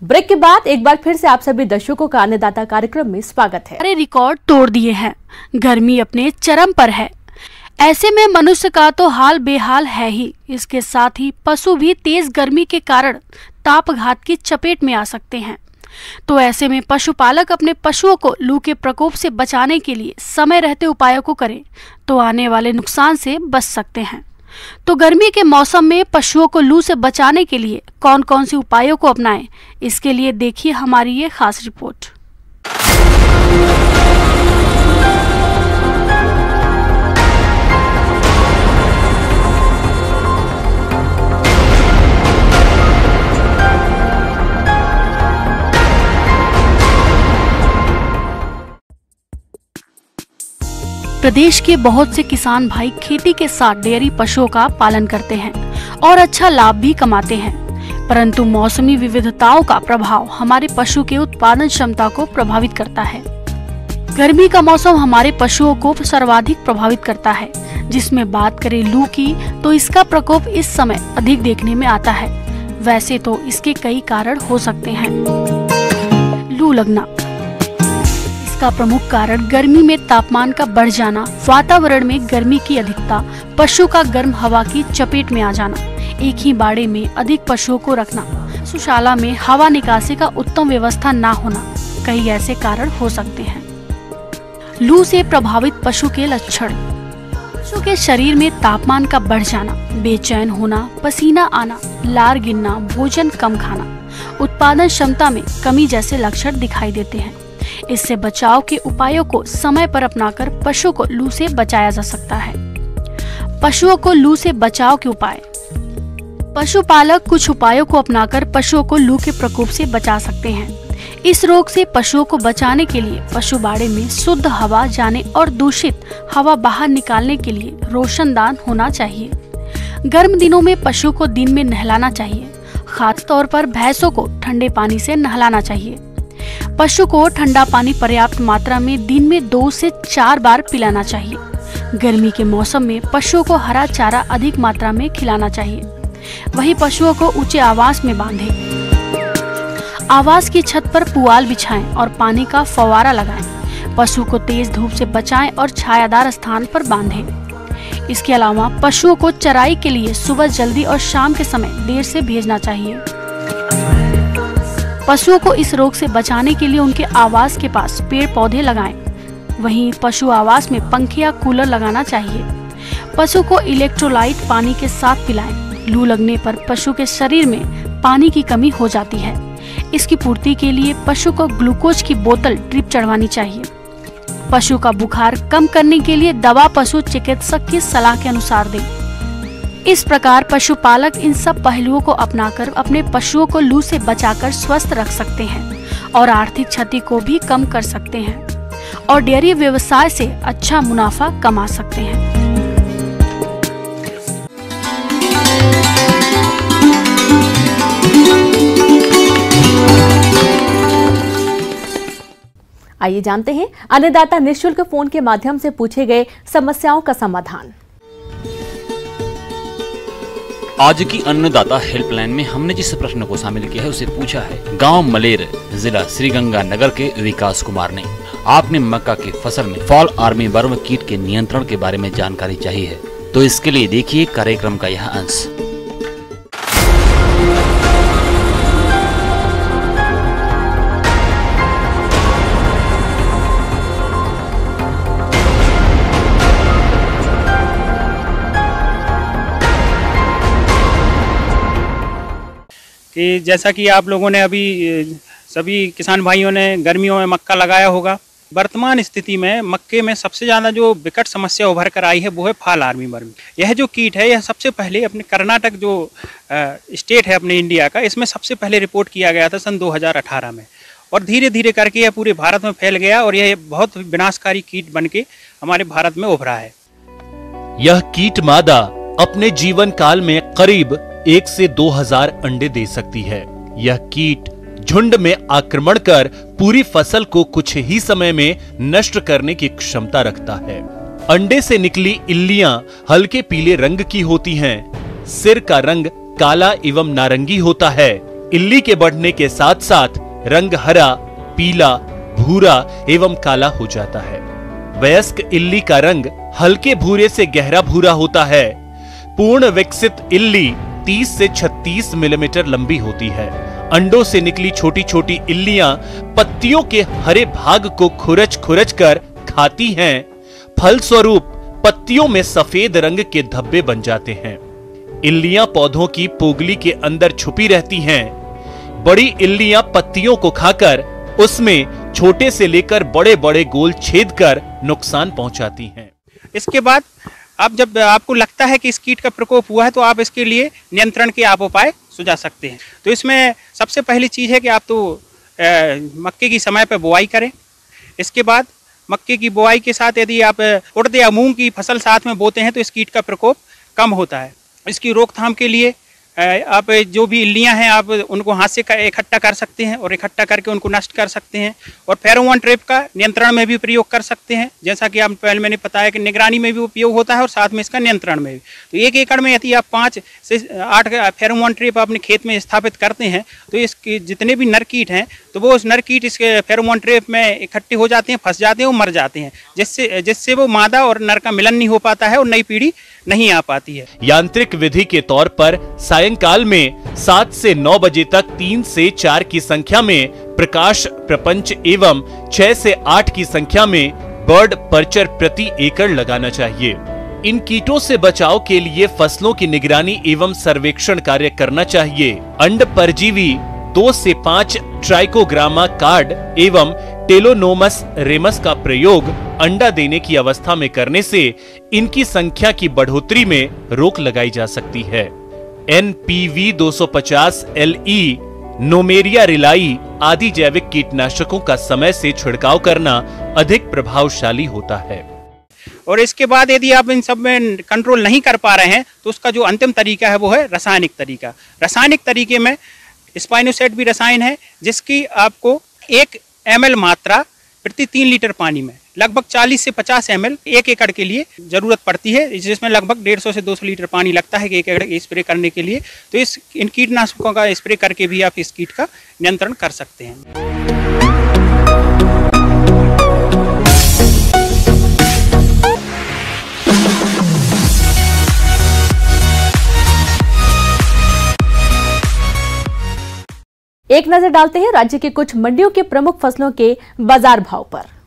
Break के बाद एक बार फिर से आप सभी दर्शकों का अन्नदाता कार्यक्रम में स्वागत है। अरे रिकॉर्ड तोड़ दिए हैं, गर्मी अपने चरम पर है। ऐसे में मनुष्य का तो हाल बेहाल है ही, इसके साथ ही पशु भी तेज गर्मी के कारण तापघात की चपेट में आ सकते हैं। तो ऐसे में पशुपालक अपने पशुओं को लू के प्रकोप से बचाने के लिए समय रहते उपायों को करें तो आने वाले नुकसान से बच सकते हैं। तो गर्मी के मौसम में पशुओं को लू से बचाने के लिए कौन कौन से उपायों को अपनाएं, इसके लिए देखिए हमारी ये खास रिपोर्ट। प्रदेश के बहुत से किसान भाई खेती के साथ डेयरी पशुओं का पालन करते हैं और अच्छा लाभ भी कमाते हैं, परंतु मौसमी विविधताओं का प्रभाव हमारे पशु के उत्पादन क्षमता को प्रभावित करता है। गर्मी का मौसम हमारे पशुओं को सर्वाधिक प्रभावित करता है, जिसमें बात करें लू की तो इसका प्रकोप इस समय अधिक देखने में आता है। वैसे तो इसके कई कारण हो सकते हैं। लू लगना का प्रमुख कारण गर्मी में तापमान का बढ़ जाना, वातावरण में गर्मी की अधिकता, पशु का गर्म हवा की चपेट में आ जाना, एक ही बाड़े में अधिक पशुओं को रखना, पशुशाला में हवा निकासी का उत्तम व्यवस्था ना होना, कई ऐसे कारण हो सकते हैं। लू से प्रभावित पशु के लक्षण: पशु के शरीर में तापमान का बढ़ जाना, बेचैन होना, पसीना आना, लार गिरना, भोजन कम खाना, उत्पादन क्षमता में कमी जैसे लक्षण दिखाई देते हैं। इससे बचाव के उपायों को समय पर अपनाकर पशु को लू से बचाया जा सकता है। पशुओं को लू से बचाव के उपाय: पशुपालक कुछ उपायों को अपनाकर पशुओं को लू के प्रकोप से बचा सकते हैं। इस रोग से पशुओं को बचाने के लिए पशु बाड़े में शुद्ध हवा जाने और दूषित हवा बाहर निकालने के लिए रोशनदान होना चाहिए। गर्म दिनों में पशु को दिन में नहलाना चाहिए, खास तौर पर भैंसों को ठंडे पानी से नहलाना चाहिए। पशु को ठंडा पानी पर्याप्त मात्रा में दिन में 2 से 4 बार पिलाना चाहिए। गर्मी के मौसम में पशुओं को हरा चारा अधिक मात्रा में खिलाना चाहिए। वहीं पशुओं को ऊंचे आवास में बांधें। आवास की छत पर पुआल बिछाएं और पानी का फव्वारा लगाएं। पशु को तेज धूप से बचाएं और छायादार स्थान पर बांधें। इसके अलावा पशुओं को चराई के लिए सुबह जल्दी और शाम के समय देर से भेजना चाहिए। पशुओं को इस रोग से बचाने के लिए उनके आवास के पास पेड़ पौधे लगाएं। वहीं पशु आवास में पंखे या कूलर लगाना चाहिए। पशु को इलेक्ट्रोलाइट पानी के साथ पिलाएं। लू लगने पर पशु के शरीर में पानी की कमी हो जाती है। इसकी पूर्ति के लिए पशु को ग्लूकोज की बोतल ड्रिप चढ़वानी चाहिए। पशु का बुखार कम करने के लिए दवा पशु चिकित्सक की सलाह के अनुसार दें। इस प्रकार पशुपालक इन सब पहलुओं को अपनाकर अपने पशुओं को लू से बचाकर स्वस्थ रख सकते हैं और आर्थिक क्षति को भी कम कर सकते हैं और डेयरी व्यवसाय से अच्छा मुनाफा कमा सकते हैं। आइए जानते हैं अन्नदाता निःशुल्क फोन के माध्यम से पूछे गए समस्याओं का समाधान। आज की अन्नदाता हेल्पलाइन में हमने जिस प्रश्न को शामिल किया है उसे पूछा है गांव मलेर, जिला श्रीगंगानगर के विकास कुमार ने। आपने मक्का की फसल में फॉल आर्मी वर्म कीट के नियंत्रण के बारे में जानकारी चाहिए है, तो इसके लिए देखिए कार्यक्रम का यह अंश। कि जैसा कि आप लोगों ने अभी सभी किसान भाइयों ने गर्मियों में मक्का लगाया होगा। वर्तमान स्थिति में मक्के में सबसे ज़्यादा जो विकट समस्या उभर कर आई है वो है फॉल आर्मी वर्म। यह जो कीट है यह सबसे पहले अपने कर्नाटक जो स्टेट है अपने इंडिया का, इसमें सबसे पहले रिपोर्ट किया गया था सन 2018 में, और धीरे धीरे करके यह पूरे भारत में फैल गया और यह बहुत विनाशकारी कीट बन के हमारे भारत में उभरा है। यह कीट मादा अपने जीवन काल में करीब 1 से 2000 अंडे दे सकती है। यह कीट झुंड में आक्रमण कर पूरी फसल को कुछ ही समय में नष्ट करने की क्षमता रखता है। अंडे से निकली इल्लियां हल्के पीले रंग की होती हैं। सिर का रंग काला एवं नारंगी होता है। इल्ली के बढ़ने के साथ साथ रंग हरा, पीला, भूरा एवं काला हो जाता है। वयस्क इल्ली का रंग हल्के भूरे से गहरा भूरा होता है। पूर्ण विकसित इल्ली 30 से 36 मिलीमीटर लंबी होती है। अंडों से निकली छोटी छोटी इल्लियां पत्तियों के हरे भाग को खुरच कर खाती हैं। फलस्वरूप पत्तियों में सफेद रंग के धब्बे बन जाते हैं। इल्लियां पौधों की पोगली के अंदर छुपी रहती हैं। बड़ी इल्लियां पत्तियों को खाकर उसमें छोटे से लेकर बड़े बड़े गोल छेद कर नुकसान पहुंचाती हैं। इसके बाद आप जब आपको लगता है कि इस कीट का प्रकोप हुआ है तो आप इसके लिए नियंत्रण के आप उपाय सुझा सकते हैं। तो इसमें सबसे पहली चीज़ है कि आप तो मक्के की समय पर बुआई करें। इसके बाद मक्के की बुआई के साथ यदि आप उड़द या मूंग की फसल साथ में बोते हैं तो इस कीट का प्रकोप कम होता है। इसकी रोकथाम के लिए आप जो भी इल्लियां हैं आप उनको हाथ से इकट्ठा कर सकते हैं और इकट्ठा करके उनको नष्ट कर सकते हैं। और फेरोमोन ट्रैप का नियंत्रण में भी प्रयोग कर सकते हैं, जैसा कि आप पहले मैंने बताया कि निगरानी में भी उपयोग होता है और साथ में इसका नियंत्रण में भी। तो 1 एकड़ में यदि आप 5 से 8 फेरोमोन ट्रैप अपने खेत में स्थापित करते हैं तो इसके जितने भी नर कीट हैं तो वो उस नर कीट इसके फेरोमोन ट्रैप में इकट्ठे हो जाते हैं, फंस जाते हैं और मर जाते हैं, जिससे वो मादा और नर का मिलन नहीं हो पाता है और नई पीढ़ी नहीं आ पाती है। यांत्रिक विधि के तौर पर सायंकाल में 7 से 9 बजे तक 3 से 4 की संख्या में प्रकाश प्रपंच एवं 6 से 8 की संख्या में बर्ड पर्चर प्रति एकड़ लगाना चाहिए। इन कीटों से बचाव के लिए फसलों की निगरानी एवं सर्वेक्षण कार्य करना चाहिए। अंड परजीवी 2 से 5 ट्राइकोग्रामा कार्ड एवं टेलोनोमस रेमस का प्रयोग अंडा देने की अवस्था में करने से इनकी संख्या की बढ़ोतरी में रोक लगाई जा सकती है। NPV 250 LE, नोमेरिया रिलाई आदि जैविक कीटनाशकों का समय से छिड़काव करना अधिक प्रभावशाली होता है। और इसके बाद यदि आप इन सब में कंट्रोल नहीं कर पा रहे हैं तो उसका जो अंतिम तरीका है वो है रासायनिक तरीका। रासायनिक तरीके में स्पाइनोसेट भी रसायन है जिसकी आपको 1 ml मात्रा प्रति 3 लीटर पानी में लगभग 40 से 50 ml 1 एकड़ के लिए जरूरत पड़ती है, जिसमें लगभग 150 से 200 लीटर पानी लगता है कि 1 एकड़ स्प्रे करने के लिए। तो इन कीटनाशकों का स्प्रे करके भी आप इस कीट का नियंत्रण कर सकते हैं। एक नजर डालते हैं राज्य की कुछ मंडियों के प्रमुख फसलों के बाजार भाव पर।